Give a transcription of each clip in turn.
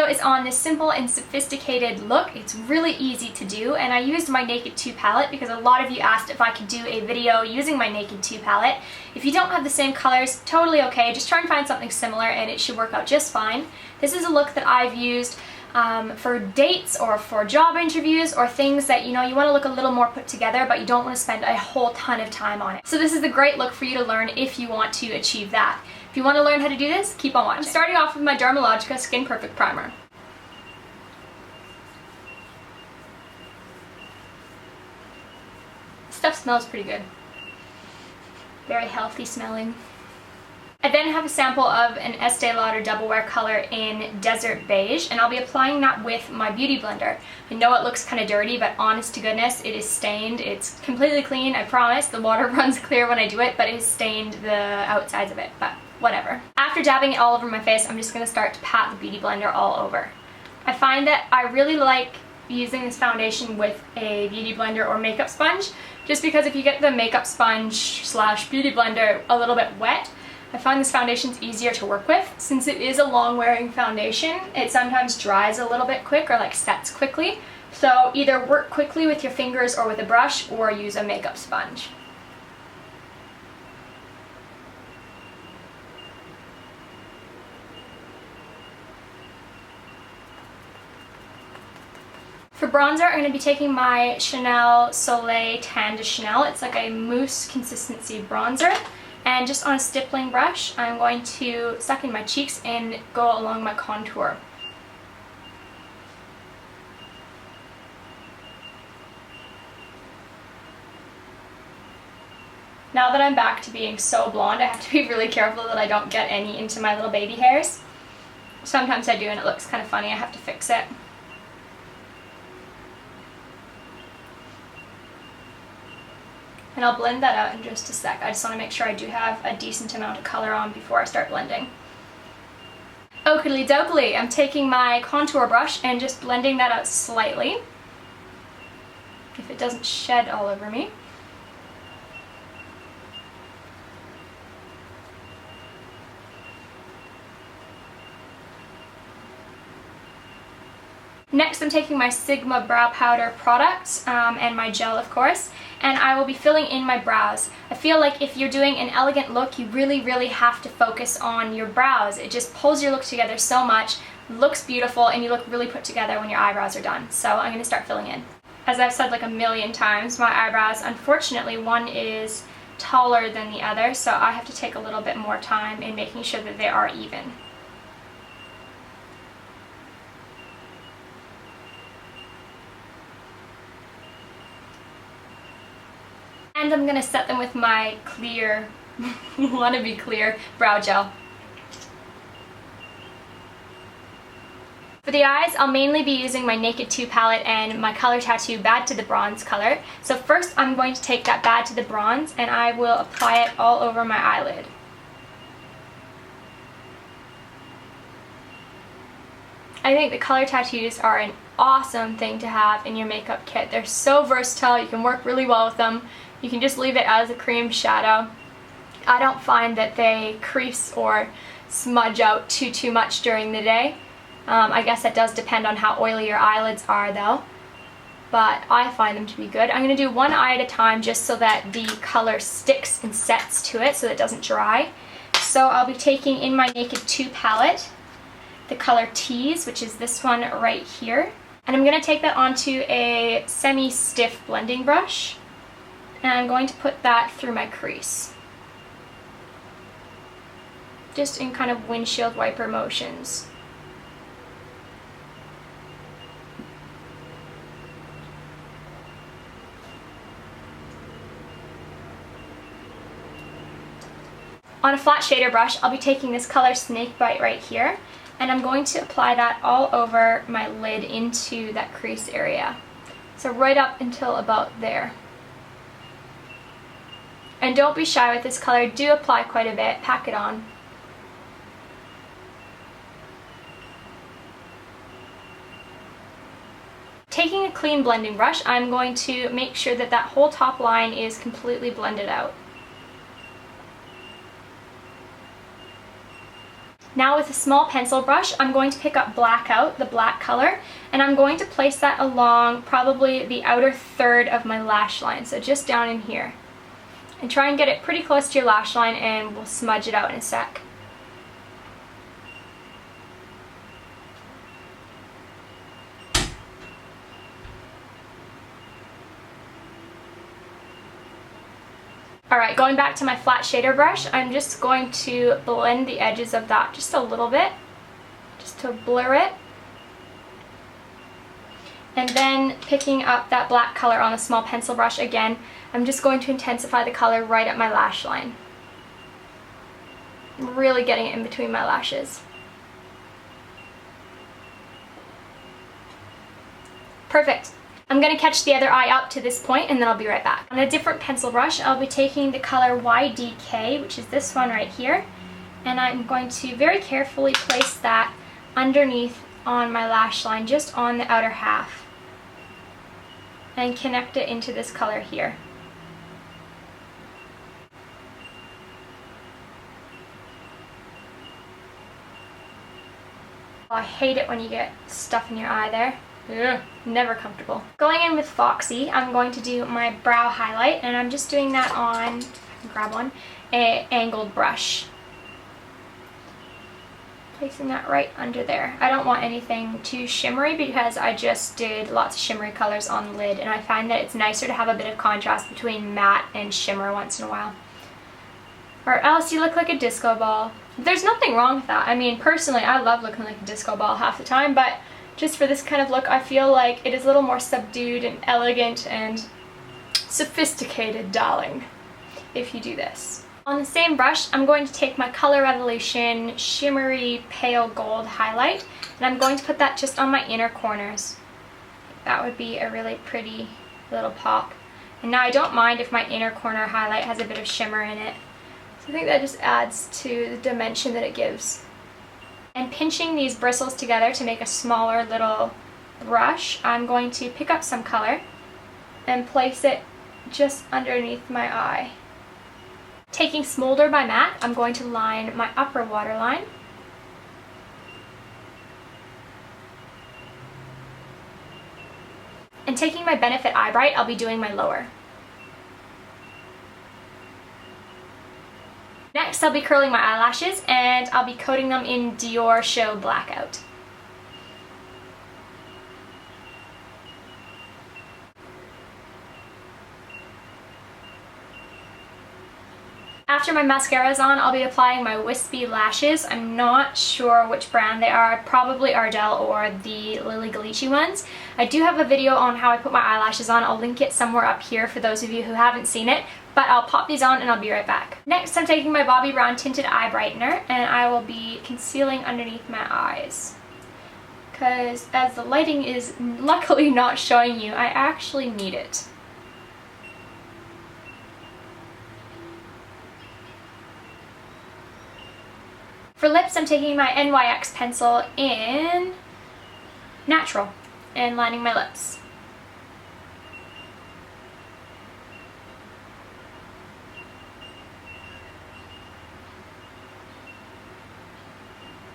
video is on this simple and sophisticated look. It's really easy to do, and I used my Naked 2 palette because a lot of you asked if I could do a video using my Naked 2 palette. If you don't have the same colors, totally okay. Just try and find something similar and it should work out just fine. This is a look that I've used for dates or for job interviews or things that you want to look a little more put together but you don't want to spend a whole ton of time on it. So this is a great look for you to learn if you want to achieve that. If you want to learn how to do this, keep on watching. I'm starting off with my Dermalogica Skin Perfect Primer. This stuff smells pretty good. Very healthy smelling. I then have a sample of an Estee Lauder Double Wear color in Desert Beige, and I'll be applying that with my beauty blender. I know it looks kind of dirty, but honest to goodness, it is stained. It's completely clean, I promise. The water runs clear when I do it, but it has stained the outsides of it, but whatever. After dabbing it all over my face, I'm just going to start to pat the beauty blender all over. I find that I really like using this foundation with a beauty blender or makeup sponge, just because if you get the makeup sponge slash beauty blender a little bit wet, I find this foundation's easier to work with. Since it is a long wearing foundation, it sometimes dries a little bit quick or like sets quickly. So either work quickly with your fingers or with a brush or use a makeup sponge. For bronzer, I'm going to be taking my Chanel Soleil Tan de Chanel. It's like a mousse consistency bronzer. And just on a stippling brush, I'm going to suck in my cheeks and go along my contour. Now that I'm back to being so blonde, I have to be really careful that I don't get any into my little baby hairs. Sometimes I do and it looks kind of funny. I have to fix it. And I'll blend that out in just a sec. I just want to make sure I do have a decent amount of color on before I start blending. Oakley dokley, I'm taking my contour brush and just blending that out slightly, if it doesn't shed all over me. Next, I'm taking my Sigma Brow Powder product and my gel, of course, and I will be filling in my brows. I feel like if you're doing an elegant look, you really have to focus on your brows. It just pulls your look together so much, looks beautiful, and you look really put together when your eyebrows are done. So I'm going to start filling in. As I've said like a million times, my eyebrows, unfortunately, one is taller than the other, so I have to take a little bit more time in making sure that they are even. And I'm going to set them with my clear, wannabe clear brow gel. For the eyes, I'll mainly be using my Naked 2 palette and my Color Tattoo Bad to the Bronze color. So first I'm going to take that Bad to the Bronze and I will apply it all over my eyelid. I think the color tattoos are an awesome thing to have in your makeup kit. They're so versatile, you can work really well with them. You can just leave it as a cream shadow. I don't find that they crease or smudge out too much during the day. I guess that does depend on how oily your eyelids are though. But I find them to be good. I'm going to do one eye at a time just so that the color sticks and sets to it so that it doesn't dry. So I'll be taking in my Naked 2 palette the color Tease, which is this one right here. And I'm going to take that onto a semi-stiff blending brush. And I'm going to put that through my crease. Just in kind of windshield wiper motions. On a flat shader brush, I'll be taking this color Snakebite right here, and I'm going to apply that all over my lid into that crease area. So right up until about there. And don't be shy with this color, do apply quite a bit, pack it on. Taking a clean blending brush, I'm going to make sure that that whole top line is completely blended out. Now with a small pencil brush, I'm going to pick up Blackout, the black color, and I'm going to place that along probably the outer third of my lash line, so just down in here. And try and get it pretty close to your lash line, and we'll smudge it out in a sec. Alright, going back to my flat shader brush, I'm just going to blend the edges of that just a little bit, just to blur it. And then picking up that black color on a small pencil brush again, I'm just going to intensify the color right at my lash line. I'm really getting it in between my lashes. Perfect. I'm going to catch the other eye up to this point and then I'll be right back. On a different pencil brush, I'll be taking the color YDK, which is this one right here, and I'm going to very carefully place that underneath on my lash line, just on the outer half, and connect it into this color here. Oh, I hate it when you get stuff in your eye there. Ugh, never comfortable. Going in with Foxy, I'm going to do my brow highlight, and I'm just doing that on, if I can grab one, an angled brush. Placing that right under there. I don't want anything too shimmery because I just did lots of shimmery colors on the lid, and I find that it's nicer to have a bit of contrast between matte and shimmer once in a while. Or else you look like a disco ball. There's nothing wrong with that. I mean, personally, I love looking like a disco ball half the time, but just for this kind of look, I feel like it is a little more subdued and elegant and sophisticated, darling, if you do this. On the same brush, I'm going to take my Color Revolution Shimmery Pale Gold highlight, and I'm going to put that just on my inner corners. That would be a really pretty little pop. And now I don't mind if my inner corner highlight has a bit of shimmer in it. So I think that just adds to the dimension that it gives. And pinching these bristles together to make a smaller little brush, I'm going to pick up some color and place it just underneath my eye. Taking Smolder by MAC, I'm going to line my upper waterline. And taking my Benefit Eye Bright, I'll be doing my lower. Next, I'll be curling my eyelashes, and I'll be coating them in Dior Show Blackout. After my mascara is on, I'll be applying my wispy lashes. I'm not sure which brand they are, probably Ardell or the Lily Ghalichi ones. I do have a video on how I put my eyelashes on. I'll link it somewhere up here for those of you who haven't seen it, but I'll pop these on and I'll be right back. Next, I'm taking my Bobbi Brown Tinted Eye Brightener, and I will be concealing underneath my eyes. Because as the lighting is luckily not showing you, I actually need it. For lips, I'm taking my NYX pencil in Natural and lining my lips.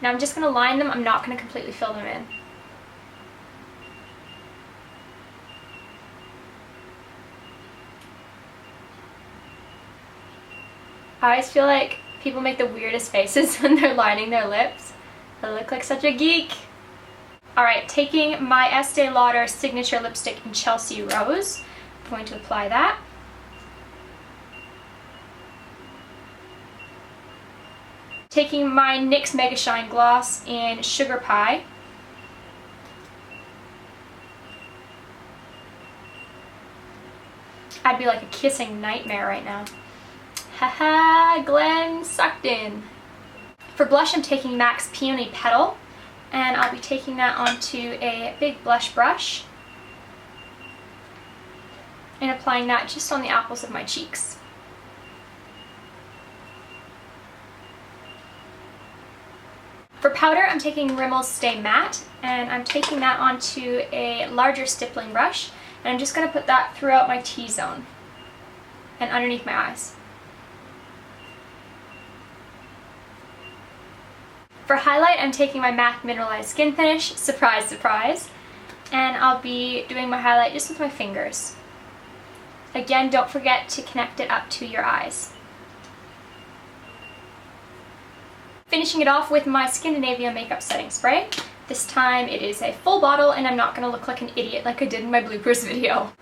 Now I'm just going to line them, I'm not going to completely fill them in. I always feel like people make the weirdest faces when they're lining their lips. I look like such a geek. Alright, taking my Estee Lauder Signature Lipstick in Chelsea Rose, I'm going to apply that. Taking my NYX Mega Shine Gloss in Sugar Pie. I'd be like a kissing nightmare right now. Haha, Glenn sucked in. For blush, I'm taking MAC's Peony Petal, and I'll be taking that onto a big blush brush and applying that just on the apples of my cheeks. For powder, I'm taking Rimmel's Stay Matte, and I'm taking that onto a larger stippling brush, and I'm just going to put that throughout my T-zone and underneath my eyes. For highlight, I'm taking my MAC Mineralized Skin Finish, surprise, surprise, and I'll be doing my highlight just with my fingers. Again, don't forget to connect it up to your eyes. Finishing it off with my Scandinavia Makeup Setting Spray. This time it is a full bottle and I'm not going to look like an idiot like I did in my bloopers video.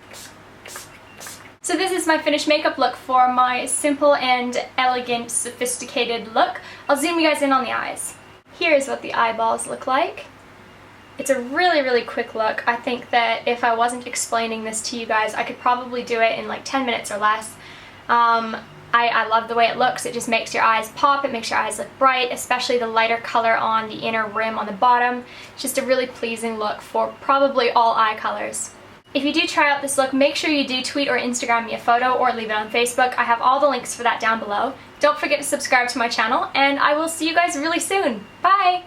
So this is my finished makeup look for my simple and elegant, sophisticated look. I'll zoom you guys in on the eyes. Here's what the eyeballs look like. It's a really, really quick look. I think that if I wasn't explaining this to you guys, I could probably do it in like 10 minutes or less. I love the way it looks. It just makes your eyes pop. It makes your eyes look bright, especially the lighter color on the inner rim on the bottom. It's just a really pleasing look for probably all eye colors. If you do try out this look, make sure you do tweet or Instagram me a photo or leave it on Facebook. I have all the links for that down below. Don't forget to subscribe to my channel, and I will see you guys really soon. Bye!